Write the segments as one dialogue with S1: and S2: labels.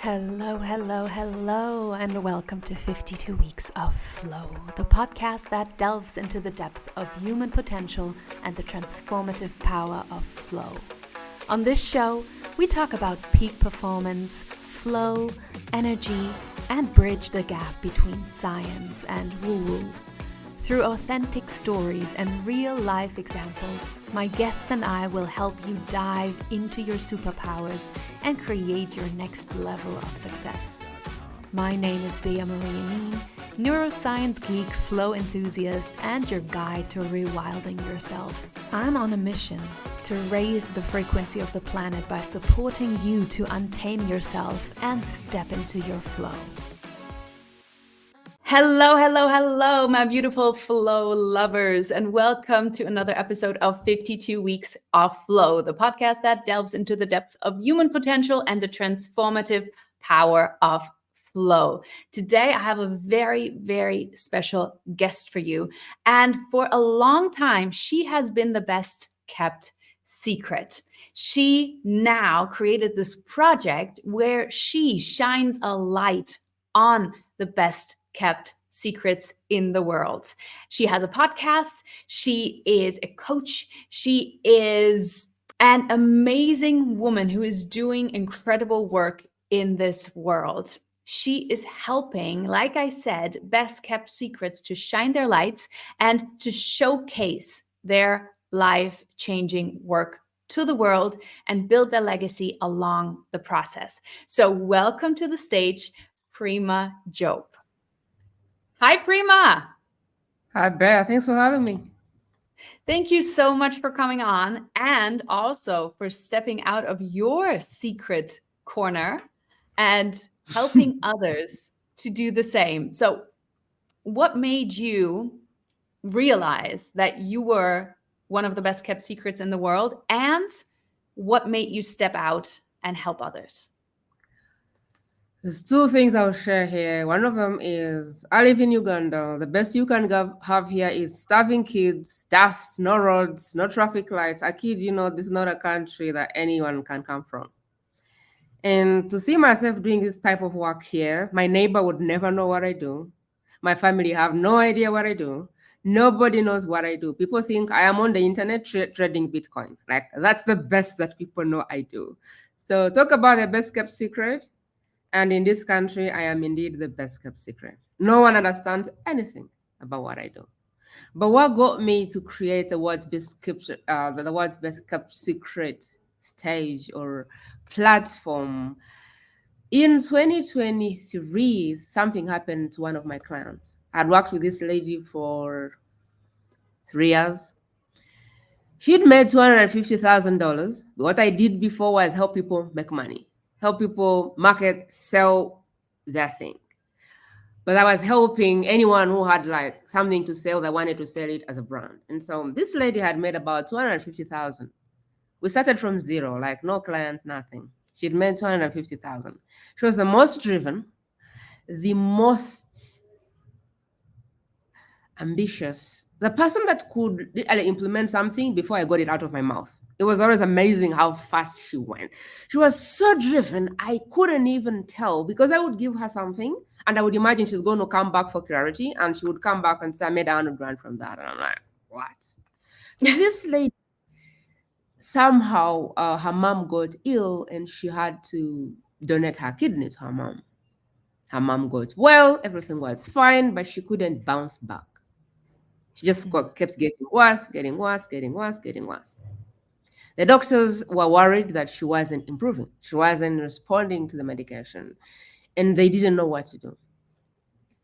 S1: Hello, hello, hello, and welcome to 52 Weeks of Flow, the podcast that delves into the depth of human potential and the transformative power of flow. On this show, we talk about peak performance, flow, energy, and bridge the gap between science and woo-woo. Through authentic stories and real-life examples, my guests and I will help you dive into your superpowers and create your next level of success. My name is Bea Marie Amin, neuroscience geek, flow enthusiast, and your guide to rewilding yourself. I'm on a mission to raise the frequency of the planet by supporting you to untame yourself and step into your flow. Hello, hello, hello, my beautiful flow lovers, and welcome to another episode of 52 Weeks of Flow, the podcast that delves into the depth of human potential and the transformative power of flow. Today, I have a very, very special guest for you. And for a long time, she has been the best kept secret. She now created this project where she shines a light on the best kept secrets in the world. She has a podcast. She is a coach. She is an amazing woman who is doing incredible work in this world. She is helping, like I said, best kept secrets to shine their lights and to showcase their life-changing work to the world and build their legacy along the process. So welcome to the stage, Prima Job. Hi, Prima.
S2: Hi, Bea. Thanks for having me.
S1: Thank you so much for coming on and also for stepping out of your secret corner and helping others to do the same. So, what made you realize that you were one of the best kept secrets in the world? And what made you step out and help others?
S2: There's two things I'll share here. One of them is I live in Uganda. The best you can have here is starving kids, dust, no roads, no traffic lights. I kid you not, this is not a country that anyone can come from. And to see myself doing this type of work here, my neighbor would never know what I do. My family have no idea what I do. Nobody knows what I do. People think I am on the internet trading Bitcoin. Like, that's the best that people know I do. So talk about the best kept secret. And in this country, I am indeed the best kept secret. No one understands anything about what I do. But what got me to create the world's best kept secret stage or platform? In 2023, something happened to one of my clients. I'd worked with this lady for 3 years. She'd made $250,000. What I did before was help people make money, help people market, sell their thing. But I was helping anyone who had like something to sell that wanted to sell it as a brand. And so this lady had made about 250,000. We started from zero, like no client, nothing. She'd made 250,000. She was the most driven, the most ambitious, the person that could literally implement something before I got it out of my mouth. It was always amazing how fast she went. She was so driven, I couldn't even tell because I would give her something and I would imagine she's going to come back for clarity and she would come back and say, I made 100 grand from that. And I'm like, what? So this lady, somehow her mom got ill and she had to donate her kidney to her mom. Her mom got well, everything was fine, but she couldn't bounce back. She just kept getting worse, getting worse, getting worse, getting worse. The doctors were worried that she wasn't improving. She wasn't responding to the medication, and they didn't know what to do.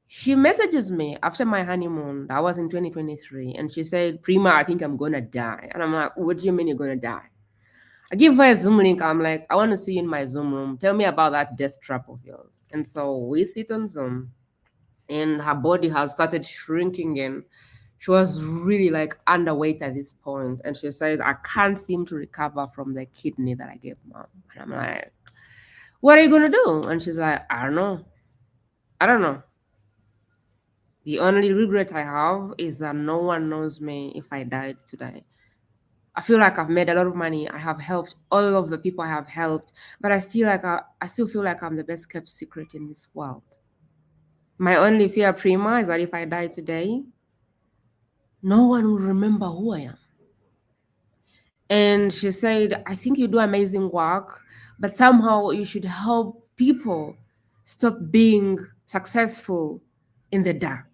S2: She messages me after my honeymoon. That was in 2023, and she said, Prima, I think I'm going to die. And I'm like, what do you mean you're going to die? I give her a Zoom link. I'm like, I want to see you in my Zoom room. Tell me about that death trap of yours. And so we sit on Zoom, and her body has started shrinking in. She was really like underweight at this point, and she says, I can't seem to recover from the kidney that I gave mom. And I'm like, what are you going to do? And she's like, I don't know. I don't know. The only regret I have is that no one knows me if I died today. I feel like I've made a lot of money. I have helped all of the people I have helped, but I still feel like I'm the best kept secret in this world. My only fear, Prima, is that if I die today, no one will remember who I am. And she said, I think you do amazing work, but somehow you should help people stop being successful in the dark.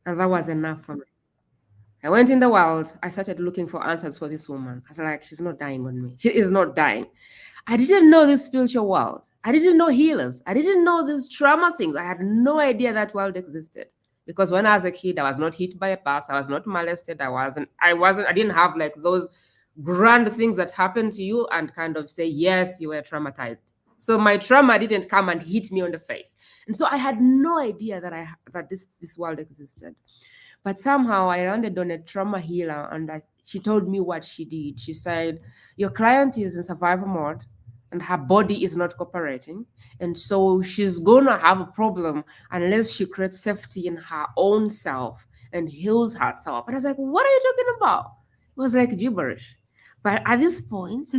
S2: And that was enough for me. I went in the world. I started looking for answers for this woman. I was like, she's not dying on me. She is not dying. I didn't know this spiritual world. I didn't know healers. I didn't know these trauma things. I had no idea that world existed. Because when I was a kid, I was not hit by a bus. I was not molested. I didn't have like those grand things that happen to you and kind of say, yes, you were traumatized. So my trauma didn't come and hit me on the face. And so I had no idea that this world existed. But somehow I landed on a trauma healer, and she told me what she did. She said, your client is in survival mode and her body is not cooperating. And so she's going to have a problem unless she creates safety in her own self and heals herself. And I was like, what are you talking about? It was like gibberish. But at this point,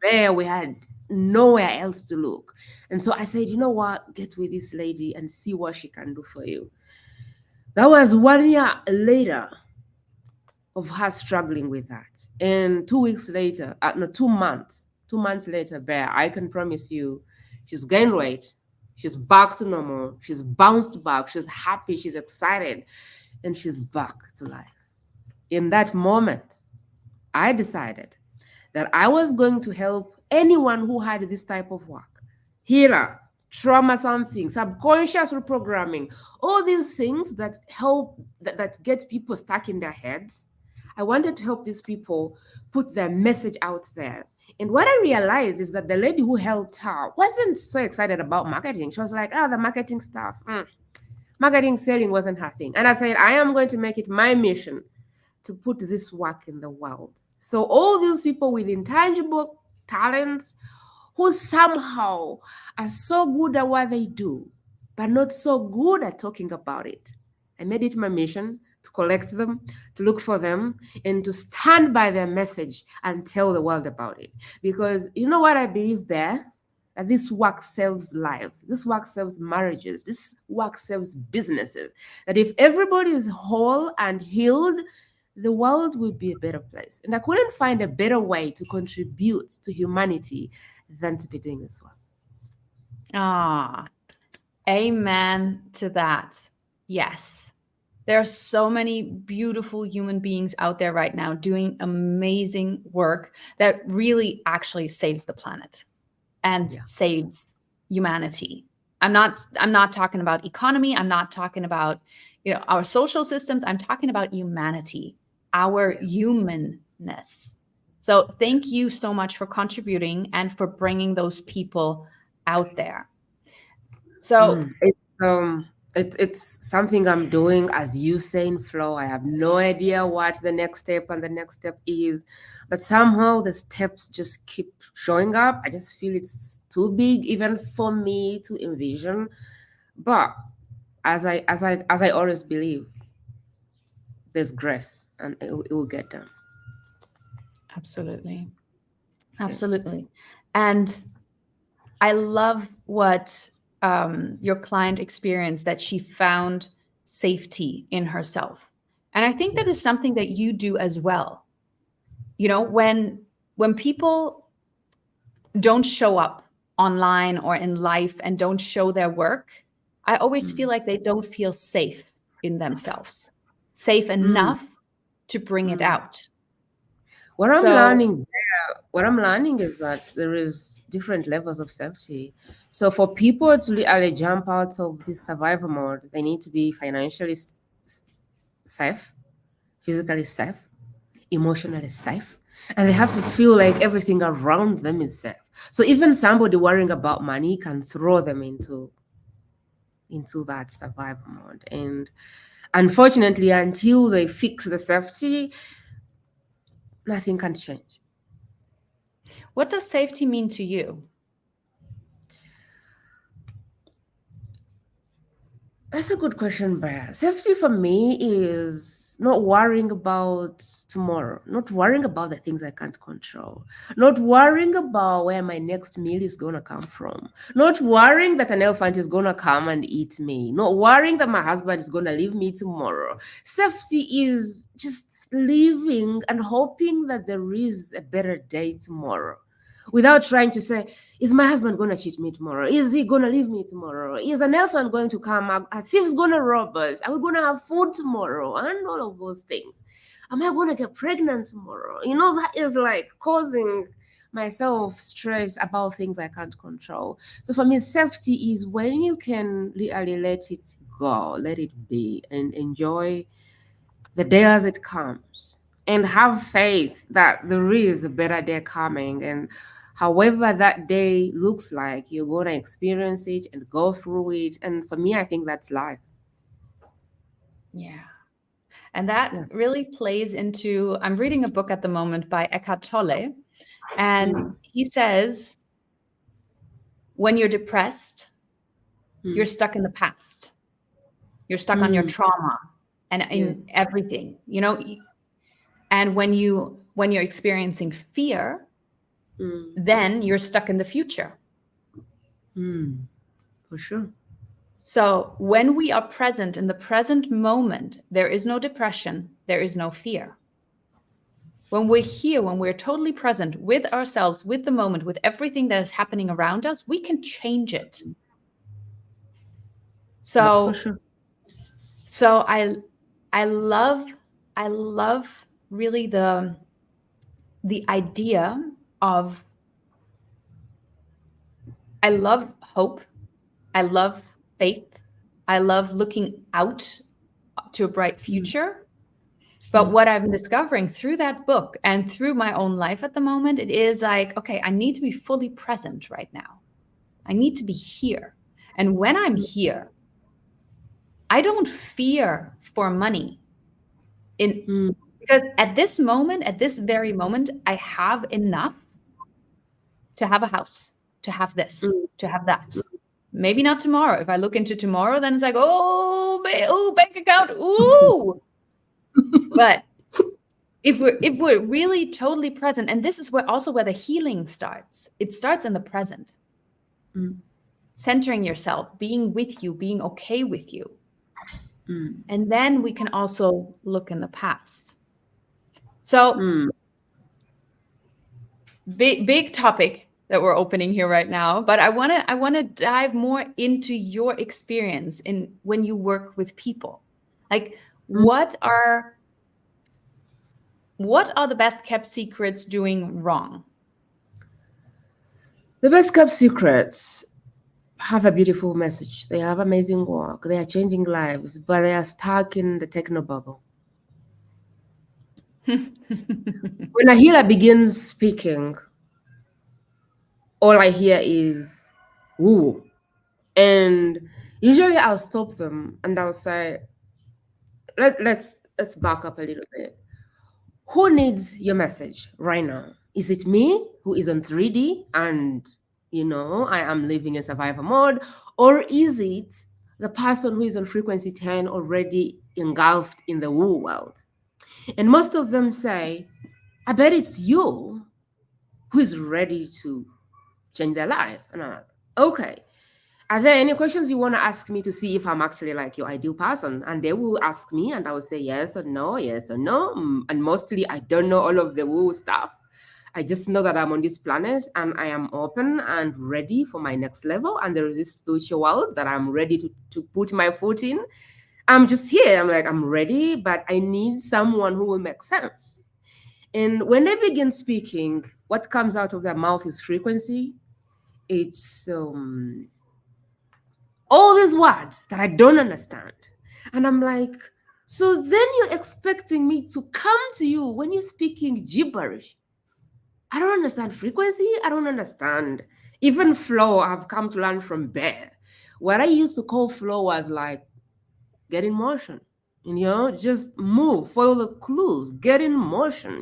S2: there we had nowhere else to look. And so I said, you know what? Get with this lady and see what she can do for you. That was 1 year later of her struggling with that. And 2 weeks later, no, 2 months later, Bear, I can promise you, she's gained weight. She's back to normal. She's bounced back. She's happy. She's excited. And she's back to life. In that moment, I decided that I was going to help anyone who had this type of work. Healer, trauma something, subconscious reprogramming, all these things that help, that get people stuck in their heads. I wanted to help these people put their message out there. And what I realized is that the lady who helped her wasn't so excited about marketing. She was like, oh, the marketing stuff. Marketing, selling wasn't her thing. And I said, I am going to make it my mission to put this work in the world. So all these people with intangible talents who somehow are so good at what they do, but not so good at talking about it. I made it my mission to collect them, to look for them, and to stand by their message and tell the world about it. Because you know what I believe there? That this work saves lives. This work saves marriages. This work saves businesses. That if everybody is whole and healed, the world will be a better place. And I couldn't find a better way to contribute to humanity than to be doing this work.
S1: Ah, amen to that. Yes. There are so many beautiful human beings out there right now doing amazing work that really actually saves the planet and saves humanity. I'm not talking about economy. I'm not talking about, our social systems. I'm talking about humanity, our humanness. So thank you so much for contributing and for bringing those people out there. So
S2: it's something I'm doing, as you say, in flow. I have no idea what the next step is, but somehow the steps just keep showing up. I just feel it's too big even for me to envision. But as I always believe, there's grace and it will get done.
S1: Absolutely. And I love what your client experienced, that she found safety in herself. And I think that is something that you do as well. When people don't show up online or in life and don't show their work, I always feel like they don't feel safe in themselves, safe enough to bring it out.
S2: What I'm learning is that there is different levels of safety. So for people to really jump out of this survival mode, they need to be financially safe, physically safe, emotionally safe, and they have to feel like everything around them is safe. So even somebody worrying about money can throw them into that survival mode. And unfortunately, until they fix the safety, nothing can change.
S1: What does safety mean to you?
S2: That's a good question, Bea. Safety for me is not worrying about tomorrow, not worrying about the things I can't control, not worrying about where my next meal is going to come from, not worrying that an elephant is going to come and eat me, not worrying that my husband is going to leave me tomorrow. Safety is just living and hoping that there is a better day tomorrow, without trying to say, is my husband going to cheat me tomorrow? Is he going to leave me tomorrow? Is an elephant going to come? Are thieves going to rob us? Are we going to have food tomorrow? And all of those things. Am I going to get pregnant tomorrow? That is like causing myself stress about things I can't control. So for me, safety is when you can really let it go, let it be, and enjoy the day as it comes, and have faith that there is a better day coming. And however that day looks like, you're going to experience it and go through it. And for me, I think that's life.
S1: Yeah. And that really plays into, I'm reading a book at the moment by Eckhart Tolle, and he says, when you're depressed, you're stuck in the past. You're stuck on your trauma and in everything, and when you're experiencing fear, then you're stuck in the future.
S2: For sure.
S1: So when we are present in the present moment, there is no depression, there is no fear. When we're here, when we're totally present with ourselves, with the moment, with everything that is happening around us, we can change it. So
S2: That's for sure.
S1: So I love really the idea of, I love hope, I love faith, I love looking out to a bright future. But what I'm discovering through that book and through my own life at the moment, it is like, okay, I need to be fully present right now. I need to be here. And when I'm here, I don't fear for money because at this moment, at this very moment, I have enough to have a house, to have this, to have that. Maybe not tomorrow. If I look into tomorrow, then it's like, oh, bank account, ooh. But if we're really totally present, and this is where the healing starts. It starts in the present. Centering yourself, being with you, being okay with you. And then we can also look in the past. So big topic that we're opening here right now, but I want to dive more into your experience in when you work with people. Like what are the best kept secrets doing wrong?
S2: The best kept secrets have a beautiful message. They have amazing work. They are changing lives, but they are stuck in the techno bubble. When a healer begins speaking, all I hear is woo. And usually I'll stop them and I'll say, let's back up a little bit. Who needs your message right now? Is it me who is on 3D and I am living in survivor mode? Or is it the person who is on frequency 10 already engulfed in the woo world? And most of them say, I bet it's you who is ready to change their life. And I'm like, okay, are there any questions you want to ask me to see if I'm actually like your ideal person? And they will ask me and I will say yes or no, yes or no. And mostly I don't know all of the woo stuff. I just know that I'm on this planet and I am open and ready for my next level. And there is this spiritual world that I'm ready to put my foot in. I'm just here. I'm like, I'm ready, but I need someone who will make sense. And when they begin speaking, what comes out of their mouth is frequency. It's all these words that I don't understand. And I'm like, so then you're expecting me to come to you when you're speaking gibberish. I don't understand frequency. I don't understand. Even flow, I've come to learn from Bear. What I used to call flow was like, get in motion. Just move, follow the clues, get in motion.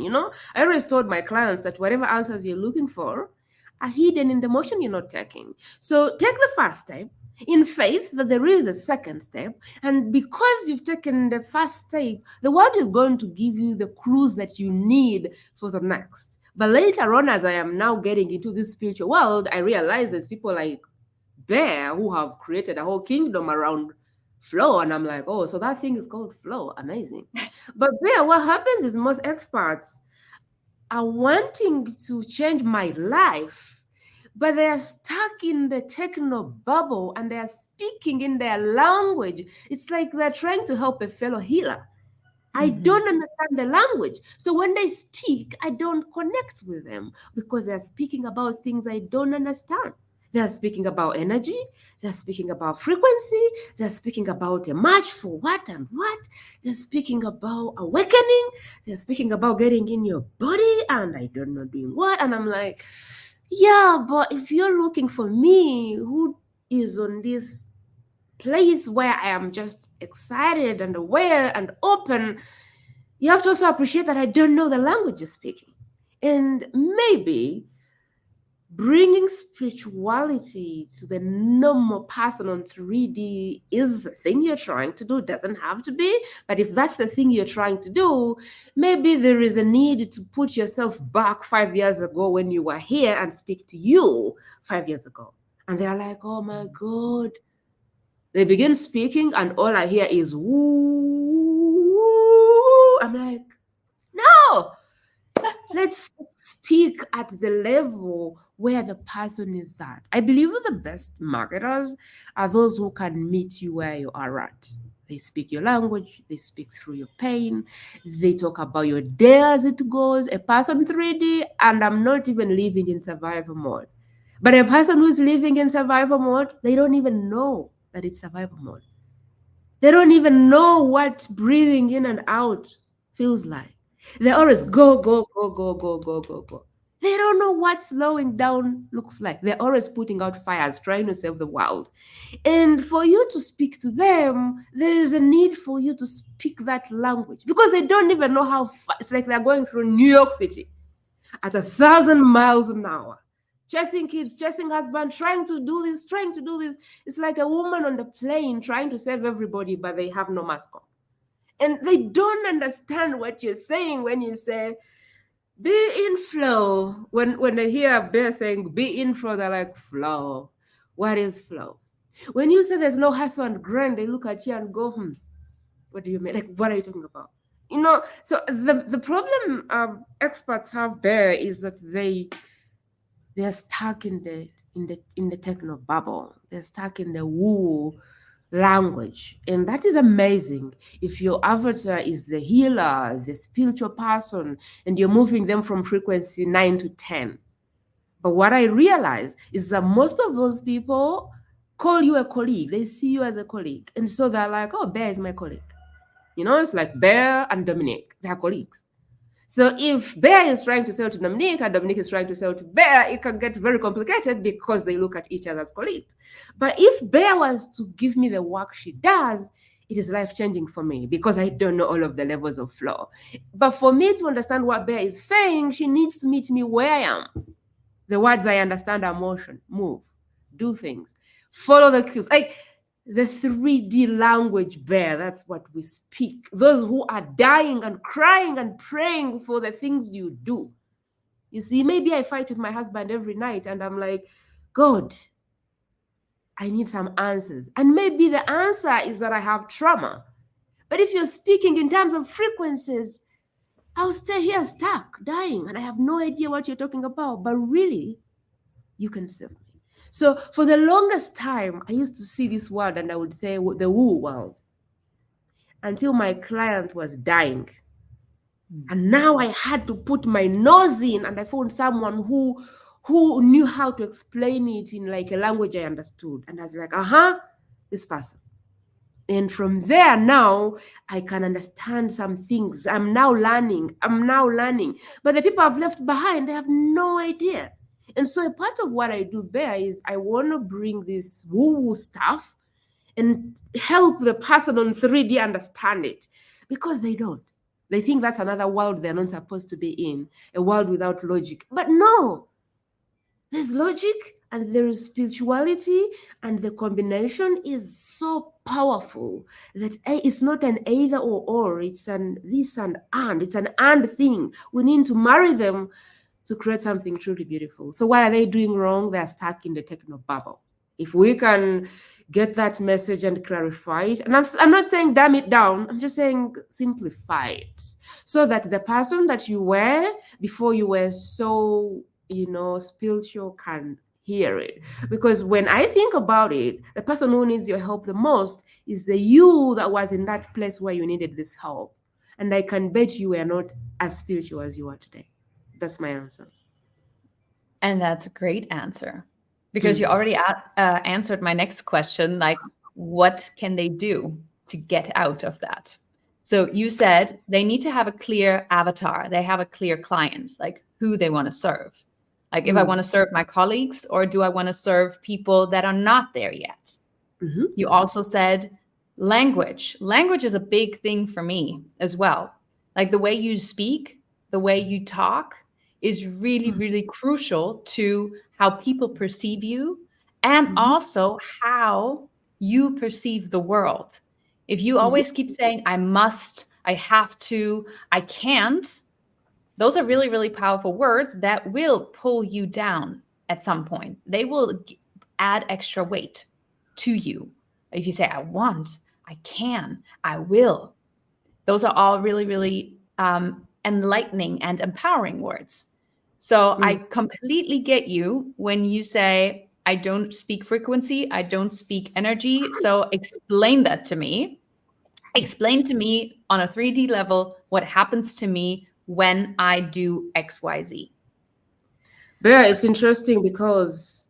S2: I always told my clients that whatever answers you're looking for are hidden in the motion you're not taking. So take the first step in faith that there is a second step. And because you've taken the first step, the world is going to give you the clues that you need for the next. But later on, as I am now getting into this spiritual world, I realize there's people like Bear who have created a whole kingdom around flow. And I'm like, oh, so that thing is called flow. Amazing. But Bear, what happens is most experts are wanting to change my life, but they are stuck in the techno bubble and they are speaking in their language. It's like they're trying to help a fellow healer. I don't understand the language. So when they speak, I don't connect with them because they're speaking about things I don't understand. They're speaking about energy. They're speaking about frequency. They're speaking about a match for what and what. They're speaking about awakening. They're speaking about getting in your body and I don't know doing what. And I'm like, yeah, but if you're looking for me, who is on this place where I am just excited and aware and open, you have to also appreciate that I don't know the language you're speaking. And maybe bringing spirituality to the normal person on 3D is the thing you're trying to do. Doesn't have to be, but if that's the thing you're trying to do, maybe there is a need to put yourself back 5 years ago when you were here and speak to you 5 years ago. And they're like, oh my God. They begin speaking and all I hear is woo. I'm like, no, let's speak at the level where the person is at. I believe that the best marketers are those who can meet you where you are at. They speak your language, they speak through your pain, they talk about your day as it goes. A person 3D, and I'm not even living in survival mode. But a person who's living in survival mode, they don't even know that it's survival mode. They don't even know what breathing in and out feels like. They always go, go, go, go, go, go, go, go. They don't know what slowing down looks like. They're always putting out fires, trying to save the world. And for you to speak to them, there is a need for you to speak that language because they don't even know how far. It's like they're going through New York City at 1,000 miles an hour, chasing kids, chasing husband, trying to do this, trying to do this. It's like a woman on the plane trying to save everybody, but they have no mask on. And they don't understand what you're saying when you say, be in flow. When they hear Bear saying, be in flow, they're like, flow. What is flow? When you say there's no hustle and grind, they look at you and go, what do you mean? Like, what are you talking about? You know, so the problem experts have Bear is that they're stuck in the techno bubble. They're stuck in the woo language. And that is amazing. If your avatar is the healer, the spiritual person, and you're moving them from frequency 9 to 10. But what I realize is that most of those people call you a colleague. They see you as a colleague. And so they're like, oh, Bear is my colleague. You know, it's like Bear and Dominique. They're colleagues. So if Bear is trying to sell to Dominique and Dominique is trying to sell to Bear, it can get very complicated because they look at each other as colleagues. But if Bear was to give me the work she does, it is life-changing for me because I don't know all of the levels of flow. But for me to understand what Bear is saying, she needs to meet me where I am. The words I understand are motion, move, do things, follow the cues. Like the 3D language, Bear, that's what we speak. Those who are dying and crying and praying for the things you do. You see, maybe I fight with my husband every night and I'm like, God, I need some answers. And maybe the answer is that I have trauma. But if you're speaking in terms of frequencies, I'll stay here stuck, dying, and I have no idea what you're talking about. But really, you can save me. So for the longest time, I used to see this world and I would say the woo world until my client was dying. And now I had to put my nose in and I found someone who knew how to explain it in like a language I understood. And I was like, this person. And from there now, I can understand some things. I'm now learning. But the people I've left behind, they have no idea. And so a part of what I do there is I want to bring this woo-woo stuff and help the person on 3D understand it because they don't. They think that's another world they're not supposed to be in, a world without logic. But no, there's logic and there is spirituality, and the combination is so powerful that it's not an either or, it's an this and it's an and thing. We need to marry them to create something truly beautiful. So what are they doing wrong? They're stuck in the techno bubble. If we can get that message and clarify it, and I'm not saying dumb it down, I'm just saying simplify it, so that the person that you were before, you were so, spiritual, can hear it. Because when I think about it, the person who needs your help the most is the you that was in that place where you needed this help. And I can bet you were not as spiritual as you are today. That's my answer.
S1: And that's a great answer, because you already answered my next question, like, what can they do to get out of that? So you said they need to have a clear avatar. They have a clear client, like who they want to serve. Like if I want to serve my colleagues, or do I want to serve people that are not there yet?
S2: Mhm.
S1: You also said language. Language is a big thing for me as well. Like the way you speak, the way you talk is really, really crucial to how people perceive you, and also how you perceive the world. If you always keep saying, I must, I have to, I can't, those are really, really powerful words that will pull you down at some point. They will add extra weight to you. If you say, I want, I can, I will, those are all really, really enlightening and empowering words. So I completely get you when you say, I don't speak frequency, I don't speak energy. So explain that to me. Explain to me on a 3D level what happens to me when I do XYZ.
S2: But yeah, it's interesting because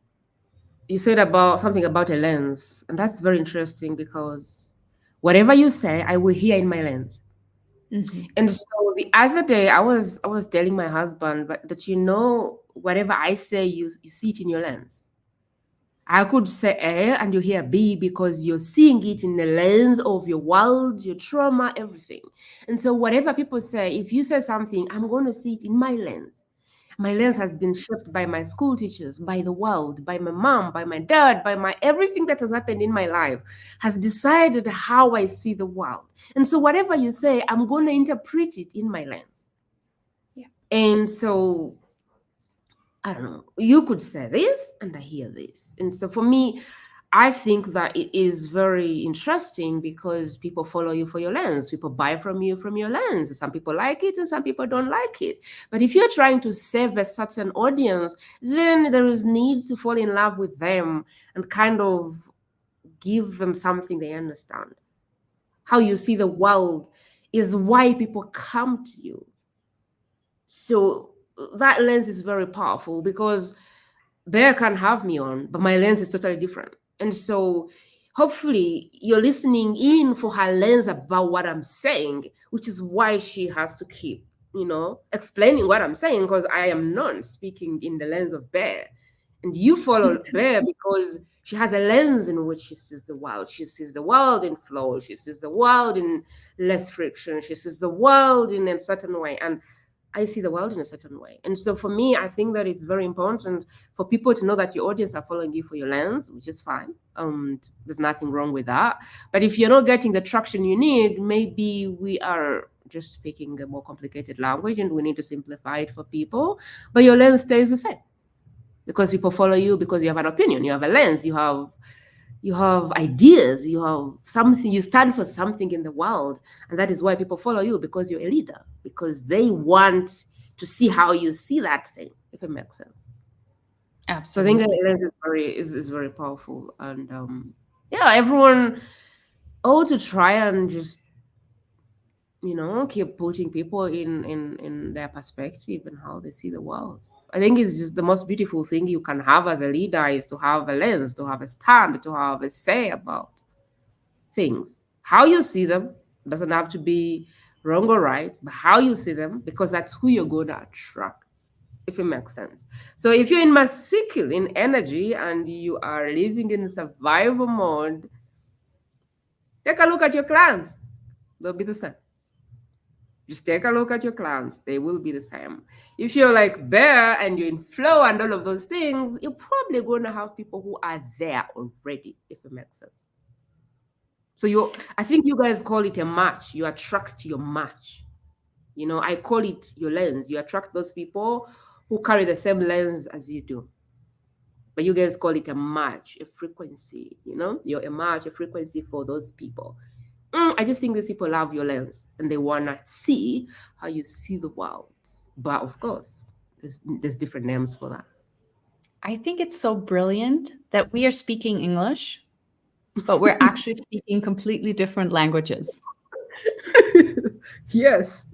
S2: you said about something about a lens, and that's very interesting because whatever you say, I will hear in my lens.
S1: Mm-hmm.
S2: And so the other day, I was telling my husband, but that whatever I say, you see it in your lens. I could say A and you hear B because you're seeing it in the lens of your world, your trauma, everything. And so whatever people say, if you say something, I'm going to see it in my lens. My lens has been shaped by my school teachers, by the world, by my mom, by my dad, by my everything that has happened in my life has decided how I see the world. And so whatever you say, I'm going to interpret it in my lens.
S1: Yeah.
S2: And so I don't know, you could say this and I hear this. And so for me, I think that it is very interesting because people follow you for your lens. People buy from you from your lens. Some people like it and some people don't like it. But if you're trying to serve a certain audience, then there is need to fall in love with them and kind of give them something they understand. How you see the world is why people come to you. So that lens is very powerful because Bear can have me on, but my lens is totally different. And so hopefully you're listening in for her lens about what I'm saying, which is why she has to keep, explaining what I'm saying, because I am not speaking in the lens of Bear. And you follow Bear because she has a lens in which she sees the world. She sees the world in flow. She sees the world in less friction. She sees the world in a certain way. And I see the world in a certain way. And so for me, I think that it's very important for people to know that your audience are following you for your lens, which is fine. There's nothing wrong with that. But if you're not getting the traction you need, maybe we are just speaking a more complicated language and we need to simplify it for people. But your lens stays the same because people follow you because you have an opinion, you have a lens, you have ideas, you have something, you stand for something in the world. And that is why people follow you, because you're a leader, because they want to see how you see that thing, if it makes sense.
S1: Absolutely.
S2: So I think lens is very powerful. And everyone ought to try and just, keep putting people in their perspective and how they see the world. I think it's just the most beautiful thing you can have as a leader is to have a lens, to have a stand, to have a say about things. How you see them doesn't have to be wrong or right, but how you see them, because that's who you're going to attract, if it makes sense. So if you're in masculine energy and you are living in survival mode, take a look at your clients. They'll be the same. Just take a look at your clowns. They will be the same. If you're like Bear and you're in flow and all of those things, you're probably going to have people who are there already, if it makes sense. So I think you guys call it a match. You attract your match. I call it your lens. You attract those people who carry the same lens as you do. But you guys call it a match, a frequency. You're a match, a frequency for those people. I just think these people love your lens and they want to see how you see the world. But of course, there's different names for that.
S1: I think it's so brilliant that we are speaking English, but we're actually speaking completely different languages.
S2: Yes.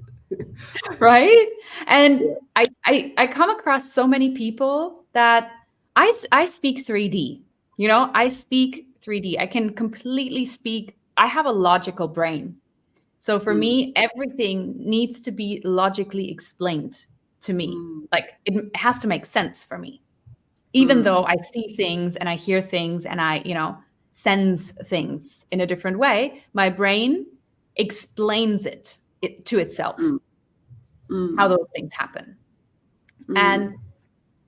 S1: Right? And I come across so many people that I speak 3D. I speak 3D. I can completely speak. I have a logical brain. So for me, everything needs to be logically explained to me. Like it has to make sense for me. Even though I see things and I hear things and I, sense things in a different way, my brain explains it to itself, how those things happen.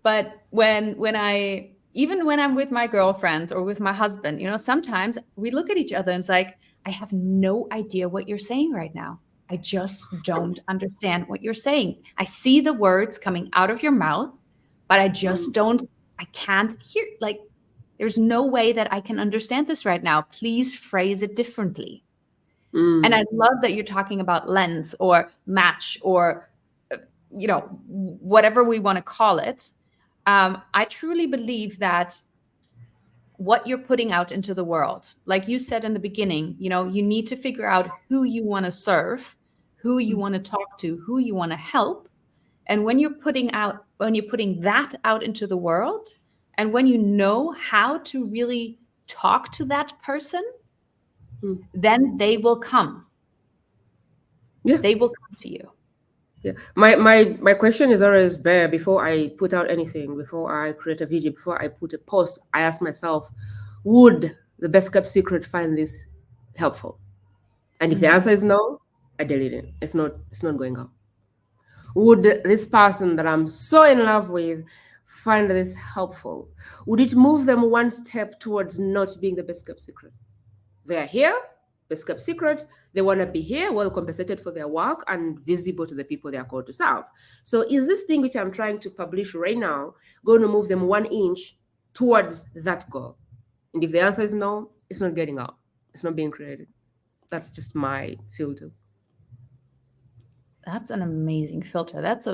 S1: But when I'm with my girlfriends or with my husband, sometimes we look at each other and it's like, I have no idea what you're saying right now. I just don't understand what you're saying. I see the words coming out of your mouth, but I just I can't hear, like, there's no way that I can understand this right now. Please phrase it differently. And I love that you're talking about lens or match or, whatever we want to call it. I truly believe that what you're putting out into the world, like you said in the beginning, you need to figure out who you want to serve, who you want to talk to, who you want to help. And when you're putting that out into the world, and when you know how to really talk to that person, then they will come.
S2: Yeah.
S1: They will come to you.
S2: Yeah. My question is always, Bear, before I put out anything, before I create a video, before I put a post, I ask myself, would the best kept secret find this helpful? And if the answer is no, I delete it. It's not going out. Would this person that I'm so in love with find this helpful? Would it move them one step towards not being the best kept secret? They are here, best kept secret. They want to be here, well compensated for their work and visible to the people they are called to serve. So is this thing which I'm trying to publish right now going to move them 1 inch towards that goal? And if the answer is no, it's not getting out. It's not being created. That's just my filter.
S1: That's an amazing filter. That's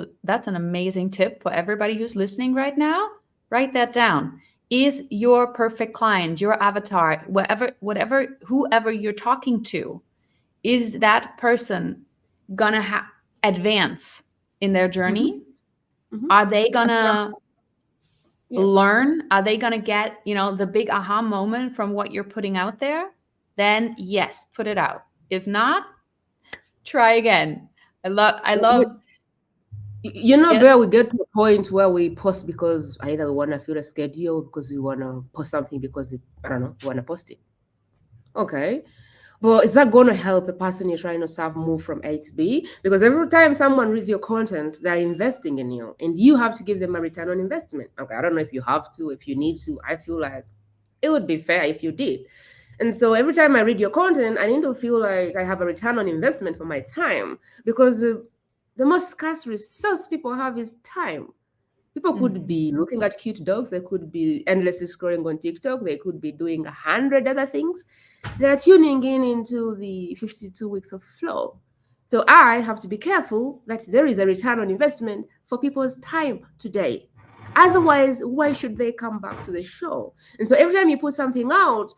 S1: an amazing tip for everybody who's listening right now. Write that down. Is your perfect client, your avatar, whoever you're talking to, is that person gonna advance in their journey? Are they gonna learn? Are they gonna get, the big aha moment from what you're putting out there? Then yes, put it out. If not, try again. I love.
S2: Bear, we get to a point where we post because either we want to fill a schedule, because we want to post something because we want to post it. Okay. But is that going to help the person you're trying to serve move from A to B? Because every time someone reads your content, they're investing in you and you have to give them a return on investment. Okay. I don't know if you have to, if you need to. I feel like it would be fair if you did. And so every time I read your content, I need to feel like I have a return on investment for my time, because the most scarce resource people have is time. People could be looking at cute dogs. They could be endlessly scrolling on TikTok. They could be doing 100 other things. They're tuning into the 52 weeks of flow. So I have to be careful that there is a return on investment for people's time today. Otherwise, why should they come back to the show? And so every time you put something out,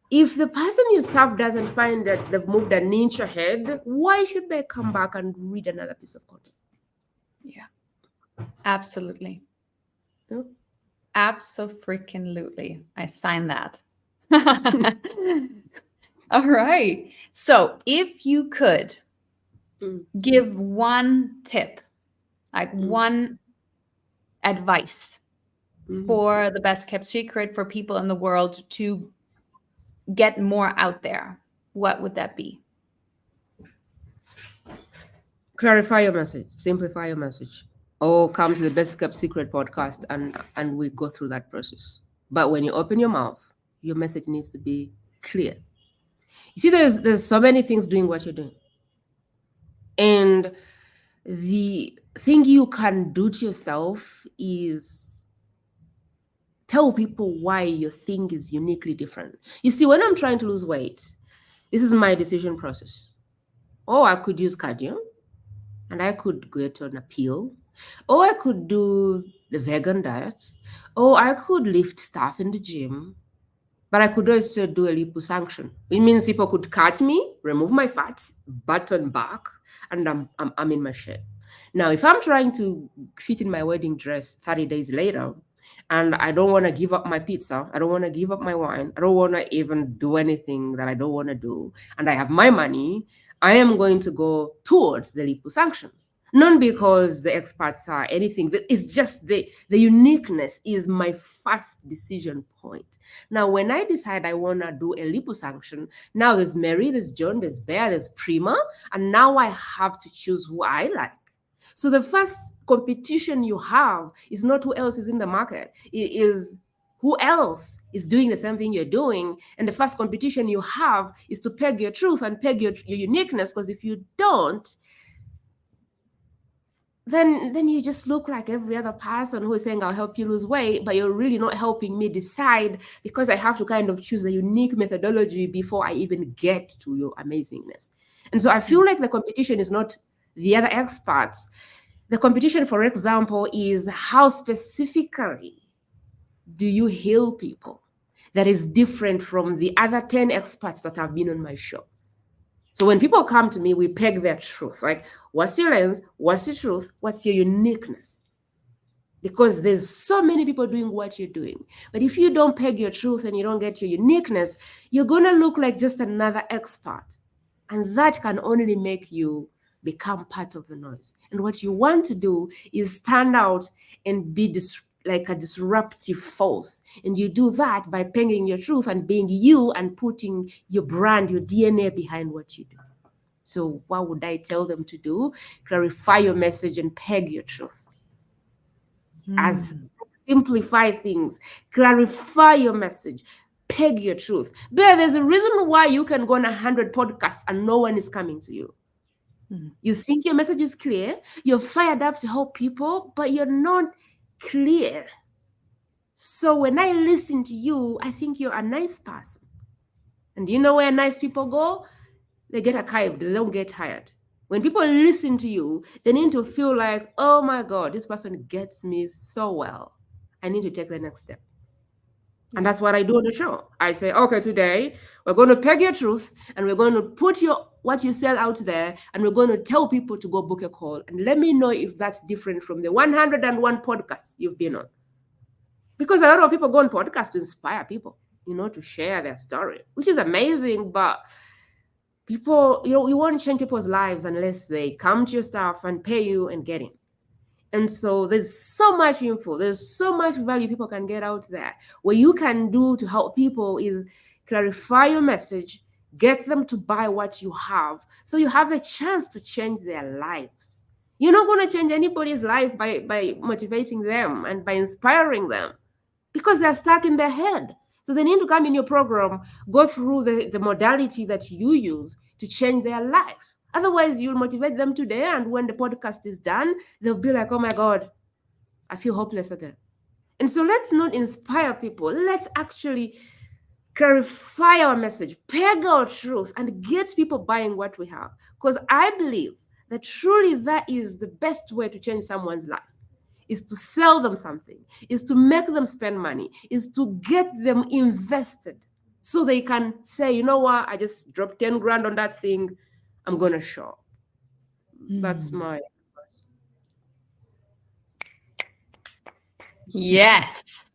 S2: if the person you serve doesn't find that they've moved an inch ahead, why should they come back and read another piece of content?
S1: Yeah, absolutely.
S2: Yeah.
S1: Abso-freaking-lutely. I sign that. All right. So if you could give one tip, like one advice for the best kept secret for people in the world to get more out there, what would that be?
S2: Clarify your message, simplify your message, or come to the Best Kept Secret podcast and we go through that process. But when you open your mouth, your message needs to be clear. You see, there's so many things doing what you're doing. And the thing you can do to yourself is tell people why your thing is uniquely different. You see, when I'm trying to lose weight, this is my decision process. Oh, I could use cardio and I could get on a pill, or I could do the vegan diet, or I could lift stuff in the gym, but I could also do a liposuction. It means people could cut me, remove my fats, button back, and I'm in my shape. Now, if I'm trying to fit in my wedding dress 30 days later, and I don't want to give up my pizza, I don't want to give up my wine, I don't want to even do anything that I don't want to do, and I have my money, I am going to go towards the liposuction. Not because the experts are anything, it's just the uniqueness is my first decision point. Now, when I decide I want to do a liposuction, now there's Mary, there's John, there's Bear, there's Prima, and now I have to choose who I like. So the first competition you have is not who else is in the market. It is who else is doing the same thing you're doing. And the first competition you have is to peg your truth and peg your uniqueness, because if you don't, then you just look like every other person who is saying, I'll help you lose weight, but you're really not helping me decide, because I have to kind of choose a unique methodology before I even get to your amazingness. And so I feel like the competition is not the other experts. The competition, for example, is how specifically do you heal people that is different from the other 10 experts that have been on my show. So when people come to me, we peg their truth. Like, what's your lens? What's the truth? What's your uniqueness? Because there's so many people doing what you're doing. But if you don't peg your truth and you don't get your uniqueness, you're going to look like just another expert. And that can only make you become part of the noise. And what you want to do is stand out and be like a disruptive force. And you do that by pegging your truth and being you and putting your brand, your DNA behind what you do. So what would I tell them to do? Clarify your message and peg your truth. As simplify things, clarify your message, peg your truth. There's a reason why you can go on 100 podcasts and no one is coming to you. You think your message is clear, you're fired up to help people, but you're not clear. So when I listen to you, I think you're a nice person. And you know where nice people go? They get archived, they don't get hired. When people listen to you, they need to feel like, oh my God, this person gets me so well. I need to take the next step. And that's what I do on the show. I say, okay, today we're going to peg your truth and we're going to put what you sell out there, and we're going to tell people to go book a call. And let me know if that's different from the 101 podcasts you've been on. Because a lot of people go on podcasts to inspire people, to share their story, which is amazing. But people, you won't change people's lives unless they come to your stuff and pay you and get in. And so there's so much info, there's so much value people can get out there. What you can do to help people is clarify your message, get them to buy what you have, so you have a chance to change their lives. You're not going to change anybody's life by motivating them and by inspiring them, because they're stuck in their head. So they need to come in your program, go through the modality that you use to change their life. Otherwise, you'll motivate them today, and when the podcast is done, they'll be like, oh my God, I feel hopeless again. And so let's not inspire people. Let's actually clarify our message, peg our truth, and get people buying what we have. Because I believe that truly that is the best way to change someone's life, is to sell them something, is to make them spend money, is to get them invested so they can say, you know what, I just dropped 10 grand on that thing, I'm going to show up. That's my advice.
S1: Yes.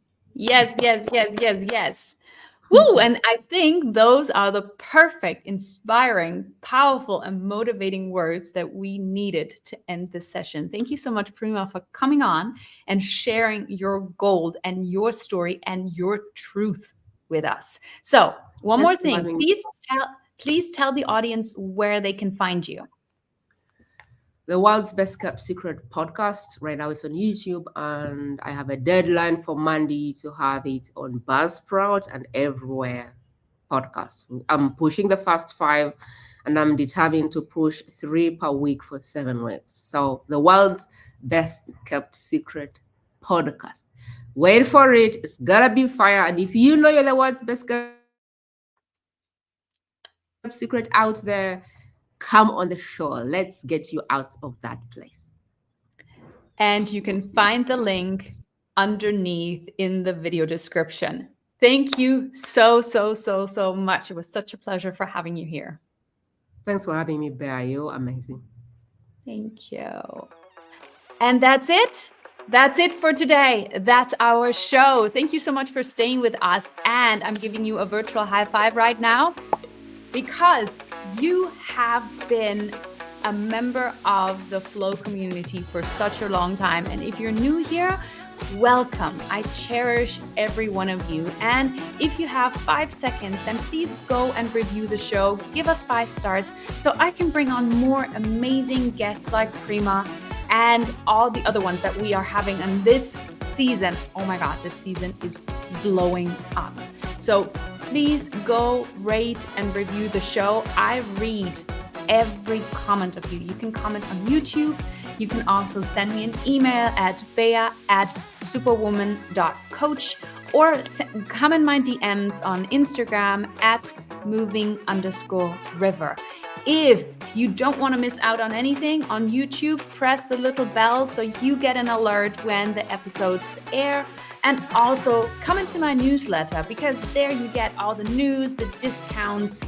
S1: Woo! And I think those are the perfect, inspiring, powerful, and motivating words that we needed to end this session. Thank you so much, Prima, for coming on and sharing your gold and your story and your truth with us. So one more thing, please tell the audience where they can find you.
S2: the world's best kept secret podcast. Right now it's on YouTube, and I have a deadline for Monday to have it on Buzzsprout and everywhere podcasts. I'm pushing the first 5, and I'm determined to push 3 per week for 7 weeks. So the world's best kept secret podcast. Wait for it. It's gonna be fire. And if you know you're the world's best kept secret out there, come on the show. Let's get you out of that place.
S1: And you can find the link underneath in the video description. Thank you so much. It was such a pleasure for having you here.
S2: Thanks for having me, Bear. You're amazing.
S1: Thank you. And that's it. That's it for today. That's our show. Thank you so much for staying with us. And I'm giving you a virtual high five right now because you have been a member of the Flow community for such a long time. And if you're new here, welcome. I cherish every one of you. And if you have 5 seconds, then please go and review the show. Give us 5 stars so I can bring on more amazing guests like Prima and all the other ones that we are having in this season. Oh my God, this season is blowing up. So please go rate and review the show. I read every comment of you. You can comment on YouTube. You can also send me an email at bea@superwoman.coach or come in my DMs on Instagram at moving_river. If you don't want to miss out on anything on YouTube, press the little bell so you get an alert when the episodes air. And also come into my newsletter because there you get all the news, the discounts,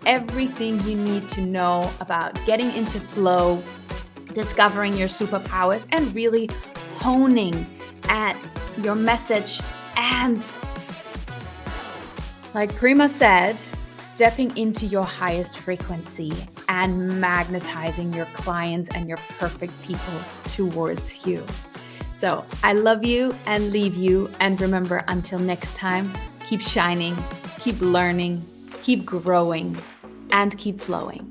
S1: everything you need to know about getting into flow, discovering your superpowers, and really honing at your message. And like Prima said, stepping into your highest frequency and magnetizing your clients and your perfect people towards you. So I love you and leave you. And remember, until next time, keep shining, keep learning, keep growing, and keep flowing.